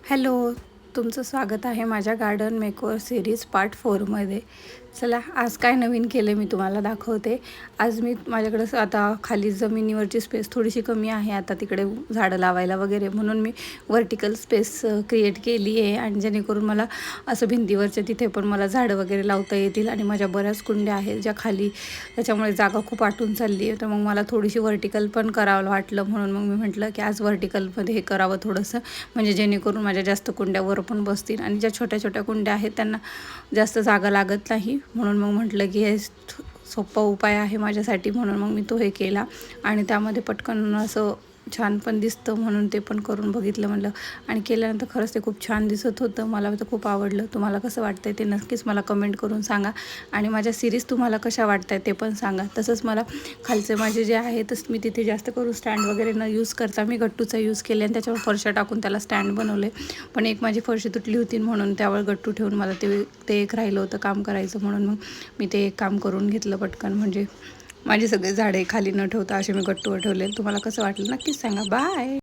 Hello, तुमचं स्वागत आहे माझ्या गार्डन मेकओव्हर सिरीज पार्ट 4मध्ये. चला, आज काय नवीन केलं मी तुम्हाला दाखवते. आज मी माझ्याकडं आता खाली जमिनीवरची स्पेस थोडीशी कमी आहे, आता तिकडे झाडं लावायला वगैरे, म्हणून मी व्हर्टिकल स्पेस क्रिएट केली आहे. आणि जेणेकरून मला असं भिंतीवरच्या तिथे पण मला झाडं वगैरे लावता येतील. आणि माझ्या बऱ्याच कुंड्या आहेत ज्या खाली, त्याच्यामुळे जागा खूप आटून चालली आहे. तर मग मला थोडीशी व्हर्टिकल पण करावं वाटलं, म्हणून मग मी म्हटलं की आज व्हर्टिकलमध्ये हे करावं थोडंसं, म्हणजे जेणेकरून माझ्या जास्त कुंड्या वर पण बसतील. आणि ज्या छोट्या छोट्या कुंड्या आहेत त्यांना जास्त जागा लागत नाही, म्हणून मग म्हटलं की हे सोपा उपाय आहे माझ्यासाठी, म्हणून मग मी तो हे केला. आणि त्यामध्ये पटकन असं छान पण दिसतं, म्हणून ते पण करून बघितलं म्हणलं. आणि केल्यानंतर खरंच ते खूप छान दिसत होतं. मला तर खूप आवडलं. तुम्हाला कसं वाटतंय ते नक्कीच मला कमेंट करून सांगा. आणि माझ्या सिरीज तुम्हाला कशा वाटताय ते पण सांगा. तसंच मला खालचे माझे जे आहे तसं मी तिथे जास्त करून स्टँड वगैरे न यूज करता मी गट्टूचा यूज केले आणि त्याच्यावर फरशा टाकून त्याला स्टँड बनवले. पण एक माझी फरशी तुटली होती, म्हणून त्यावर गट्टू ठेवून मला ते एक राहिलं होतं काम करायचं, म्हणून मग मी ते एक काम करून घेतलं पटकन. म्हणजे माझी सगळे झाडे खाली न ठेवता असे मी गट्टूवर ठेवले. तुम्हाला कसं वाटलं नक्कीच सांगा. बाय.